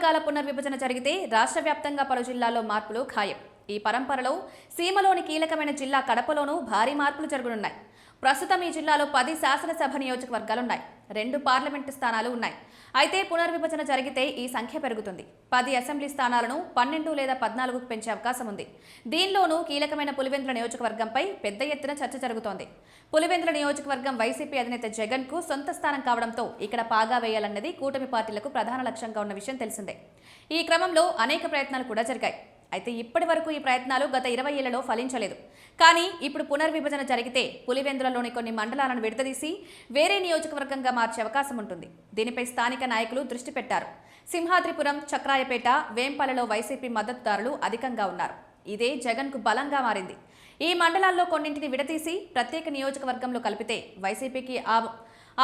నియోజకవర్గాల పునర్విభజన జరిగితే రాష్ట్ర వ్యాప్తంగా పలు జిల్లాల్లో మార్పులు ఖాయం. ఈ పరంపరలో సీమలోని కీలకమైన జిల్లా కడపలోనూ భారీ మార్పులు జరగనున్నాయి. ప్రస్తుతం ఈ జిల్లాలో 10 శాసనసభ నియోజకవర్గాలున్నాయి, 2 పార్లమెంటు స్థానాలు ఉన్నాయి. అయితే పునర్విభజన జరిగితే ఈ సంఖ్య పెరుగుతుంది. 10 అసెంబ్లీ స్థానాలను 12 లేదా 14కు పెంచే అవకాశం ఉంది. దీనిలోనూ కీలకమైన పులివెందుల నియోజకవర్గంపై పెద్ద ఎత్తున చర్చ జరుగుతోంది. పులివెందుల నియోజకవర్గం వైసీపీ అధినేత జగన్ కు సొంత స్థానం కావడంతో ఇక్కడ పాగా వేయాలన్నది కూటమి పార్టీలకు ప్రధాన లక్ష్యంగా ఉన్న విషయం తెలిసిందే. ఈ క్రమంలో అనేక ప్రయత్నాలు కూడా జరిగాయి. అయితే ఇప్పటి వరకు ఈ ప్రయత్నాలు గత 20 ఏళ్లలో ఫలించలేదు. కానీ ఇప్పుడు పునర్విభజన జరిగితే పులివెందులలోని కొన్ని మండలాలను విడదీసి వేరే నియోజకవర్గంగా మార్చే అవకాశం ఉంటుంది. దీనిపై స్థానిక నాయకులు దృష్టి పెట్టారు. సింహాద్రిపురం, చక్రాయపేట, వేంపల్లిలో వైసీపీ మద్దతుదారులు అధికంగా ఉన్నారు. ఇదే జగన్ కు బలంగా మారింది. ఈ మండలాల్లో కొన్నింటిని విడదీసి ప్రత్యేక నియోజకవర్గంలో కలిపితే వైసీపీకి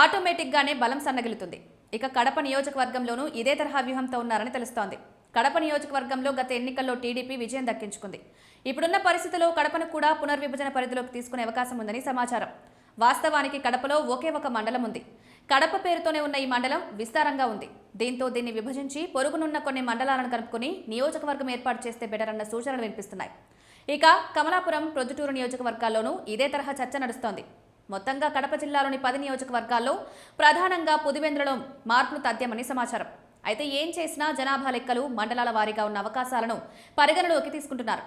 ఆటోమేటిక్గానే బలం సన్నగిలుతుంది. ఇక కడప నియోజకవర్గంలోనూ ఇదే తరహా వ్యూహంతో ఉన్నారని తెలుస్తోంది. కడప నియోజకవర్గంలో గత ఎన్నికల్లో టీడీపీ విజయం దక్కించుకుంది. ఇప్పుడున్న పరిస్థితుల్లో కడపను కూడా పునర్విభజన పరిధిలోకి తీసుకునే అవకాశం ఉందని సమాచారం. వాస్తవానికి కడపలో ఒకే ఒక మండలం ఉంది. కడప పేరుతోనే ఉన్న ఈ మండలం విస్తారంగా ఉంది. దీంతో దీన్ని విభజించి పొరుగునున్న కొన్ని మండలాలను కలుపుకుని నియోజకవర్గం ఏర్పాటు చేస్తే బెటర్ అన్న సూచనలు వినిపిస్తున్నాయి. ఇక కమలాపురం, ప్రొద్దుటూరు నియోజకవర్గాల్లోనూ ఇదే తరహా చర్చ నడుస్తోంది. మొత్తంగా కడప జిల్లాలోని 10 నియోజకవర్గాల్లో ప్రధానంగా పులివెందులలో మార్పులు తథ్యమని సమాచారం. అయితే ఏం చేసినా జనాభా లెక్కలు మండలాల వారీగా ఉన్న అవకాశాలను పరిగణలోకి తీసుకుంటున్నారు.